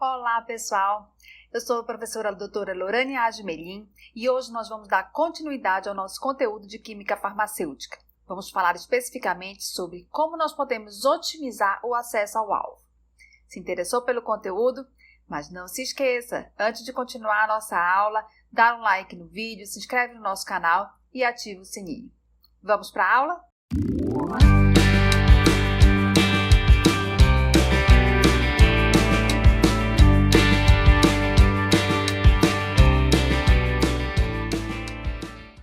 Olá, pessoal! Eu sou a professora doutora Lorane Admelim e hoje nós vamos dar continuidade ao nosso conteúdo de Química Farmacêutica. Vamos falar especificamente sobre como nós podemos otimizar o acesso ao alvo. Se interessou pelo conteúdo? Mas não se esqueça, antes de continuar a nossa aula, dá um like no vídeo, se inscreve no nosso canal e ativa o sininho. Vamos para a aula?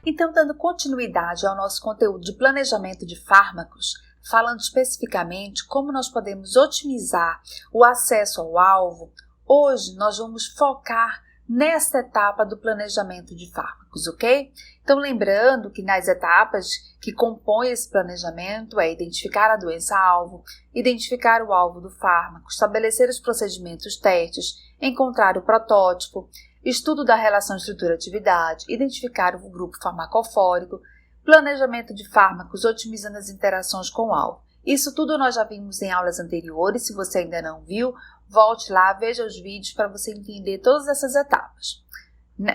Então, dando continuidade ao nosso conteúdo de planejamento de fármacos, falando especificamente como nós podemos otimizar o acesso ao alvo, hoje nós vamos focar nesta etapa do planejamento de fármacos, ok? Então, lembrando que nas etapas que compõem esse planejamento é identificar a doença-alvo, identificar o alvo do fármaco, estabelecer os procedimentos testes, encontrar o protótipo, estudo da relação estrutura-atividade, identificar o grupo farmacofórico, planejamento de fármacos otimizando as interações com o alvo. Isso tudo nós já vimos em aulas anteriores. Se você ainda não viu, volte lá, veja os vídeos para você entender todas essas etapas.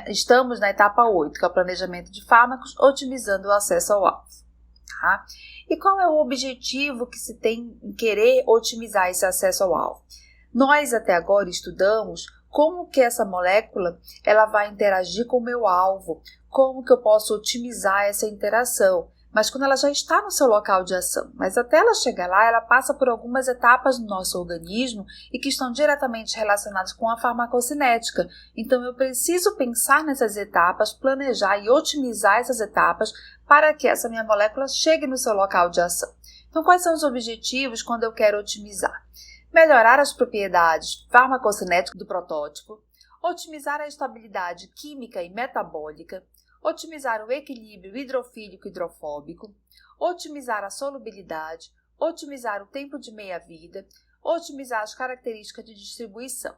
Estamos na etapa 8, que é o planejamento de fármacos otimizando o acesso ao alvo. Tá? E qual é o objetivo que se tem em querer otimizar esse acesso ao alvo? Nós até agora estudamos como que essa molécula ela vai interagir com o meu alvo, como que eu posso otimizar essa interação. Mas quando ela já está no seu local de ação, mas até ela chegar lá, ela passa por algumas etapas no nosso organismo e que estão diretamente relacionadas com a farmacocinética. Então eu preciso pensar nessas etapas, planejar e otimizar essas etapas para que essa minha molécula chegue no seu local de ação. Então quais são os objetivos quando eu quero otimizar? Melhorar as propriedades farmacocinéticas do protótipo, otimizar a estabilidade química e metabólica, otimizar o equilíbrio hidrofílico e hidrofóbico, otimizar a solubilidade, otimizar o tempo de meia-vida, otimizar as características de distribuição.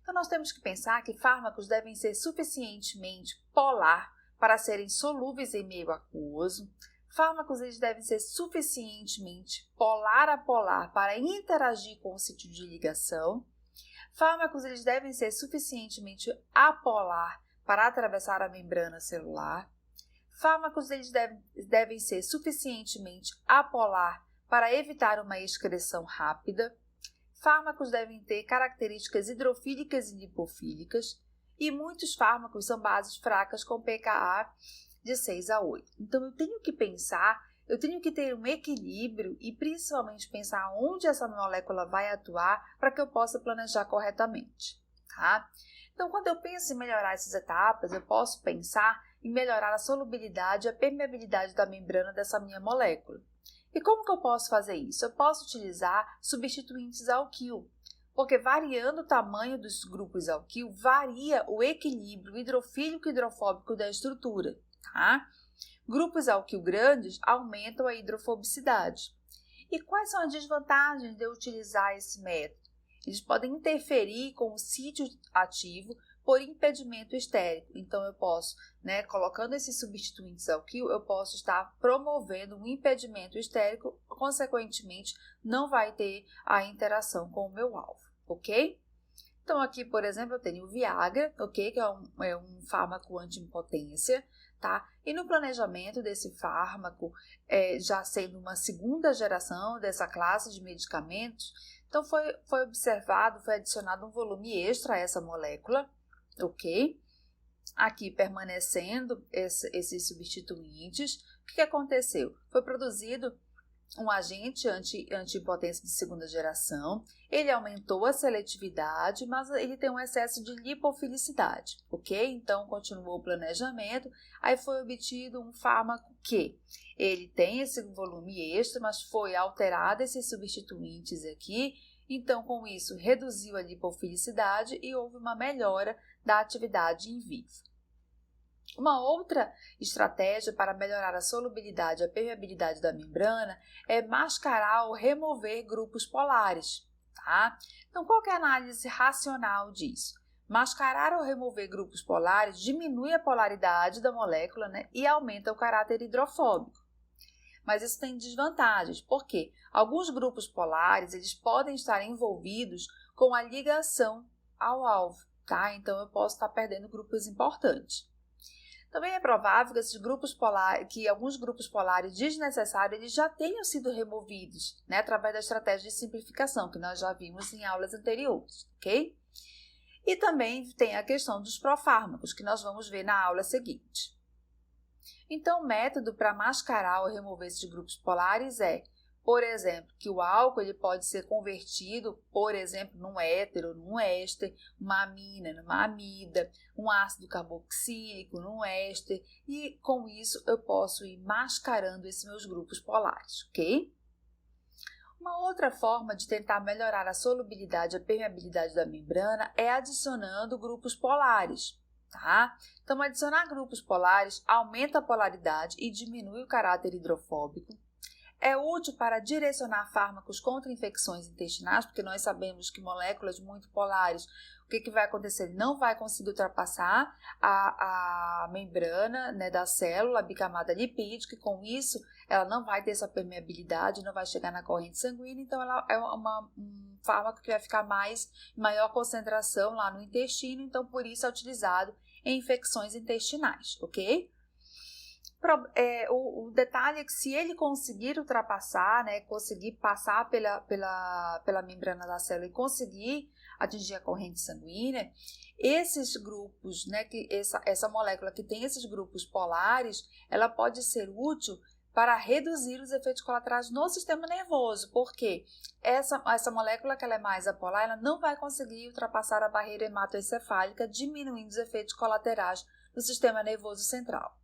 Então, nós temos que pensar que fármacos devem ser suficientemente polar para serem solúveis em meio aquoso. Fármacos eles devem ser suficientemente polar-apolar para interagir com o sítio de ligação. Fármacos eles devem ser suficientemente apolar para atravessar a membrana celular. Fármacos eles devem ser suficientemente apolar para evitar uma excreção rápida. Fármacos devem ter características hidrofílicas e lipofílicas. E muitos fármacos são bases fracas com pKa de 6 a 8. Então, eu tenho que pensar, eu tenho que ter um equilíbrio e principalmente pensar onde essa molécula vai atuar para que eu possa planejar corretamente, tá? Então, quando eu penso em melhorar essas etapas, eu posso pensar em melhorar a solubilidade e a permeabilidade da membrana dessa minha molécula. E como que eu posso fazer isso? Eu posso utilizar substituintes alquil, porque variando o tamanho dos grupos alquil, varia o equilíbrio hidrofílico e hidrofóbico da estrutura. Tá? Grupos alquil grandes aumentam a hidrofobicidade. E quais são as desvantagens de eu utilizar esse método? Eles podem interferir com o sítio ativo por impedimento estérico. Então, eu posso, colocando esses substituintes alquil, eu posso estar promovendo um impedimento estérico, consequentemente, não vai ter a interação com o meu alvo, ok? Então, aqui, por exemplo, eu tenho o Viagra, ok? Que é um fármaco anti-impotência, tá? E no planejamento desse fármaco, já sendo uma segunda geração dessa classe de medicamentos, então foi observado, foi adicionado um volume extra a essa molécula, ok? Aqui permanecendo esses substituintes. O que aconteceu? Foi produzido um agente anti-impotência de segunda geração, ele aumentou a seletividade, mas ele tem um excesso de lipofilicidade, ok? Então, continuou o planejamento, aí foi obtido um fármaco que ele tem esse volume extra, mas foi alterado esses substituintes aqui, então, com isso, reduziu a lipofilicidade e houve uma melhora da atividade in vivo. Uma outra estratégia para melhorar a solubilidade e a permeabilidade da membrana é mascarar ou remover grupos polares, tá? Então, qual que é a análise racional disso? Mascarar ou remover grupos polares diminui a polaridade da molécula, e aumenta o caráter hidrofóbico. Mas isso tem desvantagens, porque alguns grupos polares eles podem estar envolvidos com a ligação ao alvo, tá? Então eu posso estar perdendo grupos importantes. Também é provável que alguns grupos polares desnecessários eles já tenham sido removidos, né, através da estratégia de simplificação, que nós já vimos em aulas anteriores, ok? E também tem a questão dos profármacos, que nós vamos ver na aula seguinte. Então, o método para mascarar ou remover esses grupos polares é, por exemplo, que o álcool ele pode ser convertido, por exemplo, num éter ou num éster, uma amina numa amida, um ácido carboxílico num éster, e com isso eu posso ir mascarando esses meus grupos polares, ok? Uma outra forma de tentar melhorar a solubilidade e a permeabilidade da membrana é adicionando grupos polares, tá? Então, adicionar grupos polares aumenta a polaridade e diminui o caráter hidrofóbico. É útil para direcionar fármacos contra infecções intestinais, porque nós sabemos que moléculas muito polares, o que vai acontecer? Ele não vai conseguir ultrapassar a membrana, né, da célula, a bicamada lipídica, e com isso ela não vai ter essa permeabilidade, não vai chegar na corrente sanguínea, então ela é um fármaco que vai ficar maior concentração lá no intestino, então por isso é utilizado em infecções intestinais, ok? O detalhe é que se ele conseguir ultrapassar, né, conseguir passar pela membrana da célula e conseguir atingir a corrente sanguínea, esses grupos, né, essa molécula que tem esses grupos polares, ela pode ser útil para reduzir os efeitos colaterais no sistema nervoso, porque essa molécula que ela é mais apolar, ela não vai conseguir ultrapassar a barreira hematoencefálica, diminuindo os efeitos colaterais no sistema nervoso central.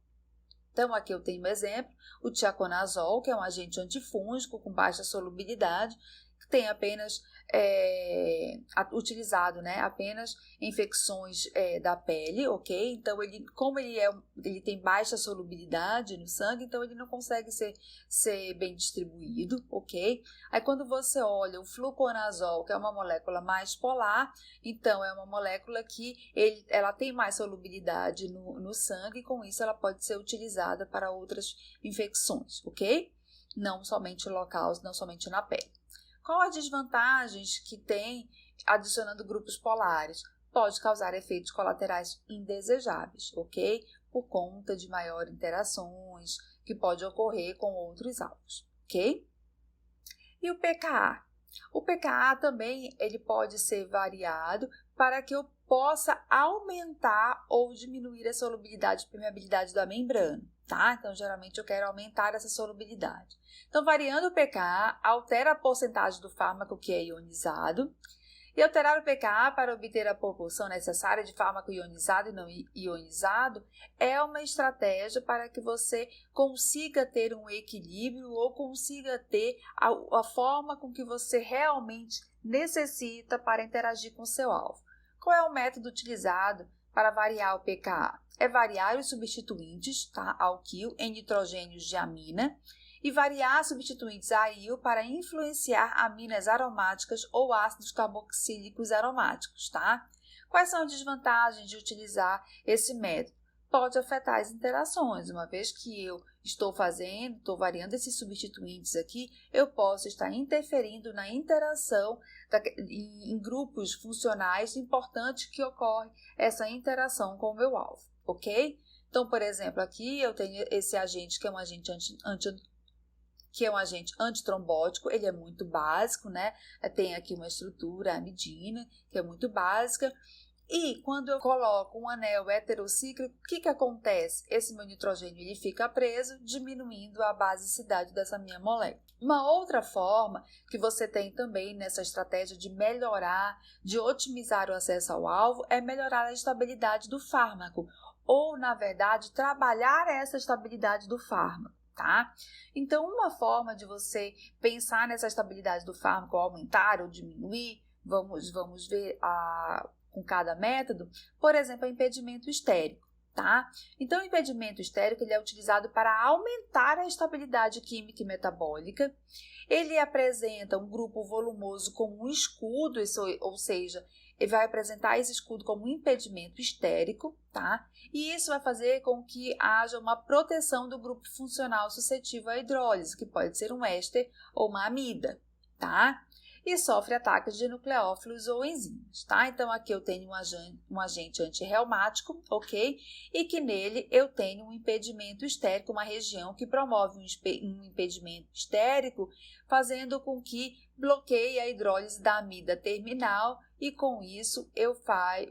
Então, aqui eu tenho um exemplo, o tiaconazol, que é um agente antifúngico com baixa solubilidade, que tem apenas utilizado, né, apenas em infecções da pele, ok? Então, como ele tem baixa solubilidade no sangue, então ele não consegue ser bem distribuído, ok? Aí, quando você olha o fluconazol, que é uma molécula mais polar, então é uma molécula que ela tem mais solubilidade no sangue, e com isso ela pode ser utilizada para outras infecções, ok? Não somente locais, não somente na pele. Qual as desvantagens que tem adicionando grupos polares? Pode causar efeitos colaterais indesejáveis, ok? Por conta de maiores interações que pode ocorrer com outros alvos, ok? E o pKa? O pKa também ele pode ser variado para que eu possa aumentar ou diminuir a solubilidade e permeabilidade da membrana, tá? Então, geralmente eu quero aumentar essa solubilidade. Então, variando o pKa, altera a porcentagem do fármaco que é ionizado. E alterar o pKa para obter a proporção necessária de fármaco ionizado e não ionizado é uma estratégia para que você consiga ter um equilíbrio ou consiga ter a forma com que você realmente necessita para interagir com o seu alvo. Qual é o método utilizado para variar o pKa? É variar os substituintes, tá, alquil, em nitrogênios de amina, e variar substituintes AIL para influenciar aminas aromáticas ou ácidos carboxílicos aromáticos, tá? Quais são as desvantagens de utilizar esse método? Pode afetar as interações, uma vez que eu estou variando esses substituintes aqui, eu posso estar interferindo na interação em grupos funcionais importantes que ocorre essa interação com o meu alvo, ok? Então, por exemplo, aqui eu tenho esse agente que é um agente antitrombótico, ele é muito básico, né? Tem aqui uma estrutura, a amidina, que é muito básica. E quando eu coloco um anel heterocíclico, o que acontece? Esse meu nitrogênio ele fica preso, diminuindo a basicidade dessa minha molécula. Uma outra forma que você tem também nessa estratégia de melhorar, de otimizar o acesso ao alvo, é melhorar a estabilidade do fármaco, ou, na verdade, trabalhar essa estabilidade do fármaco. Tá? Então, uma forma de você pensar nessa estabilidade do fármaco, aumentar ou diminuir, vamos ver com cada método, por exemplo, é o impedimento estérico. Tá? Então, o impedimento estérico ele é utilizado para aumentar a estabilidade química e metabólica. Ele apresenta um grupo volumoso como um escudo, ou seja, ele vai apresentar esse escudo como um impedimento estérico, tá? E isso vai fazer com que haja uma proteção do grupo funcional suscetível à hidrólise, que pode ser um éster ou uma amida, tá? e sofre ataques de nucleófilos ou enzimas, tá? Então, aqui eu tenho um agente antirreumático, ok? E que nele eu tenho um impedimento estérico, uma região que promove um impedimento estérico, fazendo com que bloqueie a hidrólise da amida terminal e com isso eu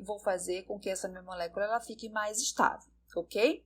vou fazer com que essa minha molécula ela fique mais estável, ok?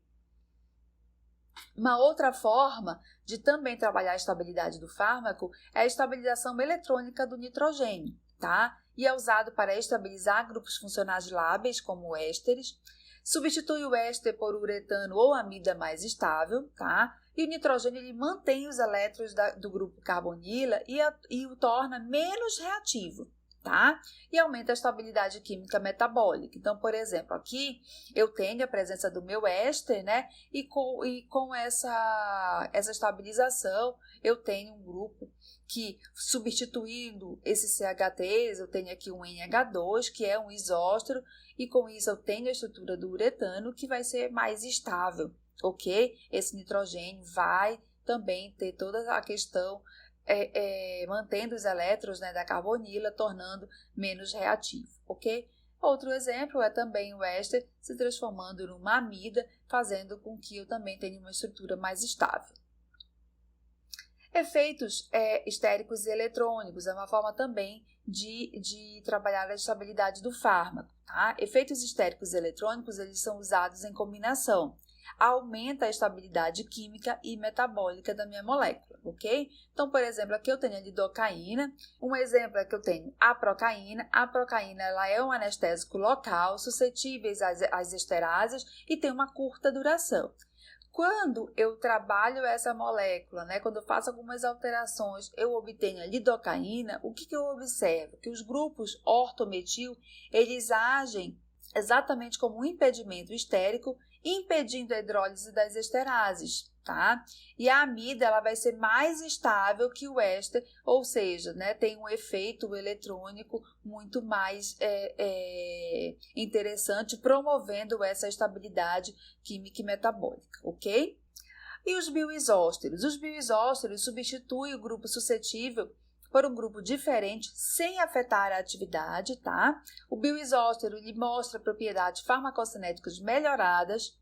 Uma outra forma de também trabalhar a estabilidade do fármaco é a estabilização eletrônica do nitrogênio, tá? E é usado para estabilizar grupos funcionais lábeis, como ésteres. Substitui o éster por uretano ou amida mais estável, tá? E o nitrogênio ele mantém os elétrons do grupo carbonila e o torna menos reativo, tá? E aumenta a estabilidade química metabólica. Então, por exemplo, aqui eu tenho a presença do meu éster, né? E com essa estabilização, eu tenho um grupo que, substituindo esses CHTs, eu tenho aqui um NH2, que é um isóstero, e com isso eu tenho a estrutura do uretano, que vai ser mais estável, ok? Esse nitrogênio vai também ter toda a questão mantendo os elétrons, né, da carbonila, tornando menos reativo, ok? Outro exemplo é também o éster se transformando numa amida, fazendo com que eu também tenha uma estrutura mais estável. Efeitos estéricos e eletrônicos é uma forma também de trabalhar a estabilidade do fármaco, tá? Efeitos estéricos e eletrônicos eles são usados em combinação. Aumenta a estabilidade química e metabólica da minha molécula, ok? Então, por exemplo, aqui eu tenho a lidocaína. Um exemplo é que eu tenho a procaína. A procaína ela é um anestésico local, suscetível às esterases e tem uma curta duração. Quando eu trabalho essa molécula, né, quando eu faço algumas alterações, eu obtenho a lidocaína, o que eu observo? Que os grupos ortometil, eles agem exatamente como um impedimento estérico, impedindo a hidrólise das esterases, tá? E a amida ela vai ser mais estável que o éster, ou seja, né, tem um efeito eletrônico muito mais interessante, promovendo essa estabilidade química e metabólica, ok? E os bioisósteros? Os bioisósteros substituem o grupo suscetível por um grupo diferente, sem afetar a atividade, tá? O bioisóstero ele mostra propriedades farmacocinéticas melhoradas.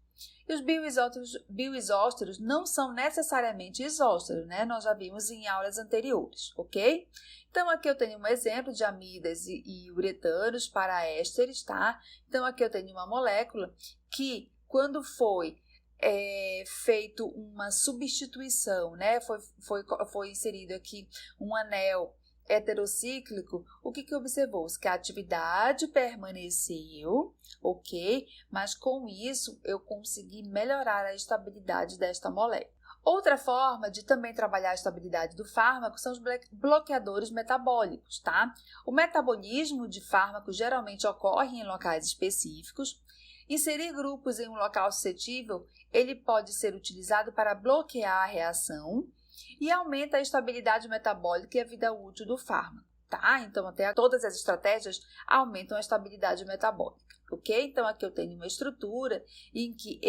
E os bioisósteros não são necessariamente isósteros, né? Nós já vimos em aulas anteriores, ok? Então, aqui eu tenho um exemplo de amidas e uretanos para ésteres, tá? Então, aqui eu tenho uma molécula que, quando foi feito uma substituição, né? Foi inserido aqui um anel heterocíclico, o que observou-se? Que a atividade permaneceu, ok? Mas com isso eu consegui melhorar a estabilidade desta molécula. Outra forma de também trabalhar a estabilidade do fármaco são os bloqueadores metabólicos, tá? O metabolismo de fármacos geralmente ocorre em locais específicos. Inserir grupos em um local suscetível, ele pode ser utilizado para bloquear a reação e aumenta a estabilidade metabólica e a vida útil do fármaco, tá? Então, até todas as estratégias aumentam a estabilidade metabólica, ok? Então, aqui eu tenho uma estrutura em que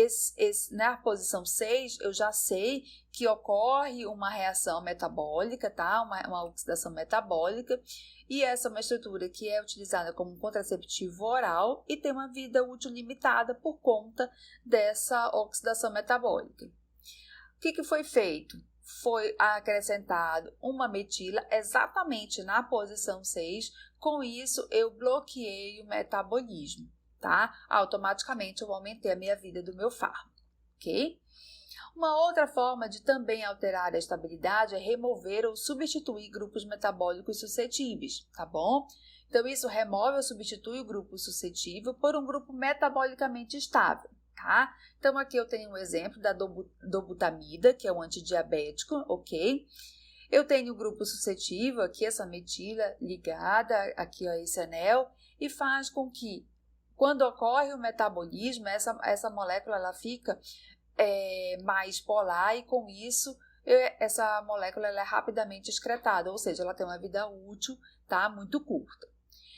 na posição 6 eu já sei que ocorre uma reação metabólica, tá? Uma oxidação metabólica, e essa é uma estrutura que é utilizada como um contraceptivo oral e tem uma vida útil limitada por conta dessa oxidação metabólica. O que foi feito? Foi acrescentado uma metila exatamente na posição 6, com isso eu bloqueei o metabolismo, tá? Automaticamente eu aumentei a minha vida do meu fármaco, ok? Uma outra forma de também alterar a estabilidade é remover ou substituir grupos metabólicos suscetíveis, tá bom? Então, isso remove ou substitui o grupo suscetível por um grupo metabolicamente estável, tá? Então, aqui eu tenho um exemplo da dobutamida, que é um antidiabético, ok? Eu tenho o grupo suscetível, aqui essa metila ligada aqui a esse anel, e faz com que, quando ocorre o metabolismo, essa molécula ela fica mais polar e com isso essa molécula ela é rapidamente excretada, ou seja, ela tem uma vida útil, tá, muito curta.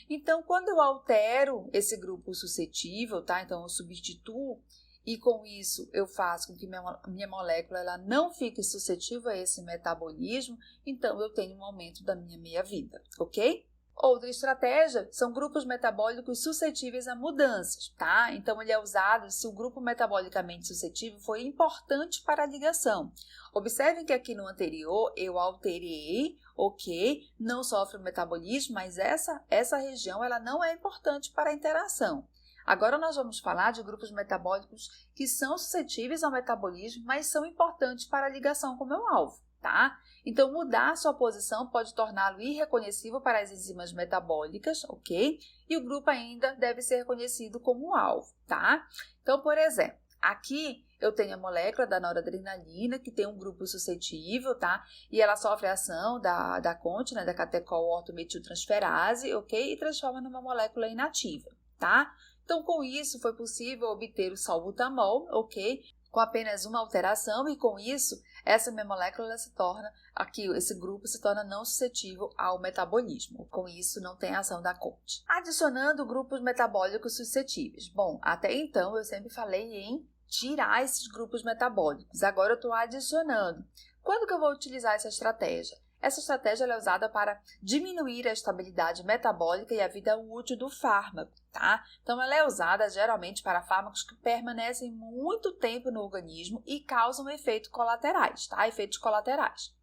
Então, quando eu altero esse grupo suscetível, tá, então eu substituo e com isso eu faço com que minha molécula ela não fique suscetível a esse metabolismo, então eu tenho um aumento da minha meia-vida, ok? Outra estratégia são grupos metabólicos suscetíveis a mudanças, tá? Então, ele é usado se o grupo metabolicamente suscetível foi importante para a ligação. Observem que aqui no anterior eu alterei, ok? Não sofre o metabolismo, mas essa região ela não é importante para a interação. Agora nós vamos falar de grupos metabólicos que são suscetíveis ao metabolismo, mas são importantes para a ligação com o meu alvo, tá? Então, mudar a sua posição pode torná-lo irreconhecível para as enzimas metabólicas, ok? E o grupo ainda deve ser reconhecido como alvo, tá? Então, por exemplo, aqui eu tenho a molécula da noradrenalina, que tem um grupo suscetível, tá? E ela sofre a ação da CONT, né, da catecol-ortometiltransferase, ok? E transforma numa molécula inativa, tá? Então, com isso, foi possível obter o salbutamol, ok? Com apenas uma alteração e com isso, essa minha molécula ela se torna, aqui esse grupo se torna não suscetível ao metabolismo. Com isso, não tem ação da CONT. Adicionando grupos metabólicos suscetíveis. Bom, até então eu sempre falei em tirar esses grupos metabólicos. Agora eu estou adicionando. Quando que eu vou utilizar essa estratégia? Essa estratégia é usada para diminuir a estabilidade metabólica e a vida útil do fármaco, tá? Então, ela é usada geralmente para fármacos que permanecem muito tempo no organismo e causam efeitos colaterais, tá? Efeitos colaterais.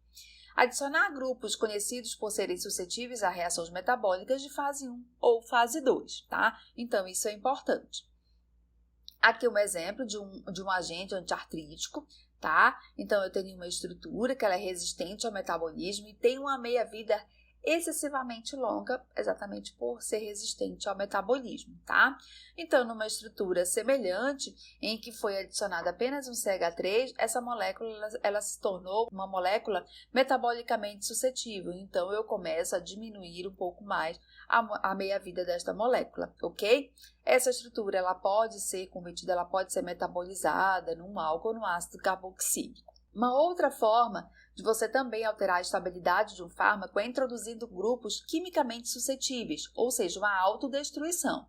Adicionar grupos conhecidos por serem suscetíveis a reações metabólicas de fase 1 ou fase 2, tá? Então, isso é importante. Aqui um exemplo de um agente antiartrítico, tá? Então, eu tenho uma estrutura que ela é resistente ao metabolismo e tem uma meia-vida excessivamente longa, exatamente por ser resistente ao metabolismo, tá? Então, numa estrutura semelhante, em que foi adicionado apenas um CH3, essa molécula ela se tornou uma molécula metabolicamente suscetível. Então, eu começo a diminuir um pouco mais a meia-vida desta molécula, ok? Essa estrutura ela pode ser convertida, ela pode ser metabolizada num álcool ou no ácido carboxílico. Uma outra forma de você também alterar a estabilidade de um fármaco é introduzindo grupos quimicamente suscetíveis, ou seja, uma autodestruição.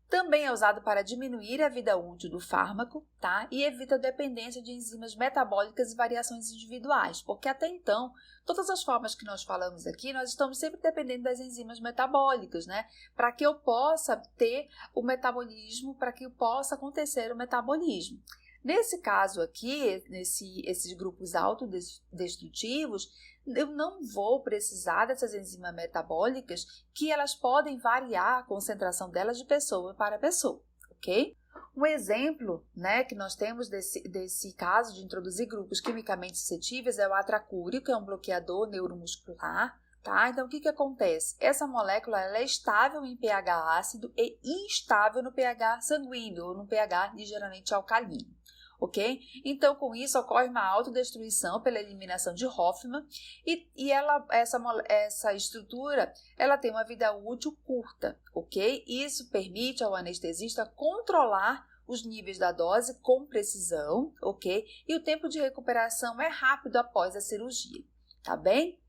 Também é usado para diminuir a vida útil do fármaco, tá? E evita a dependência de enzimas metabólicas e variações individuais, porque até então, todas as formas que nós falamos aqui, nós estamos sempre dependendo das enzimas metabólicas, né? Para que eu possa ter o metabolismo, para que possa acontecer o metabolismo. Nesse caso aqui, esses grupos autodestrutivos, eu não vou precisar dessas enzimas metabólicas que elas podem variar a concentração delas de pessoa para pessoa, ok? Um exemplo, né, que nós temos desse caso de introduzir grupos quimicamente suscetíveis é o atracúrio, que é um bloqueador neuromuscular, tá? Então, o que acontece? Essa molécula ela é estável em pH ácido e instável no pH sanguíneo ou no pH ligeiramente alcalino. Ok? Então, com isso, ocorre uma autodestruição pela eliminação de Hoffmann e essa estrutura ela tem uma vida útil curta, ok? Isso permite ao anestesista controlar os níveis da dose com precisão, ok? E o tempo de recuperação é rápido após a cirurgia, tá bem?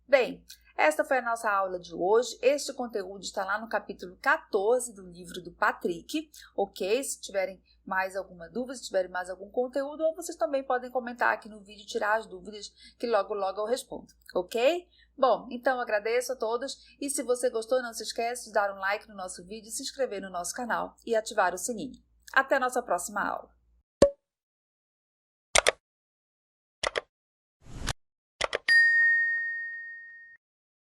Bem, esta foi a nossa aula de hoje. Este conteúdo está lá no capítulo 14 do livro do Patrick, ok? Se tiverem mais alguma dúvida, se tiverem mais algum conteúdo, ou vocês também podem comentar aqui no vídeo e tirar as dúvidas que logo eu respondo, ok? Bom, então agradeço a todos e se você gostou, não se esqueça de dar um like no nosso vídeo, se inscrever no nosso canal e ativar o sininho. Até a nossa próxima aula.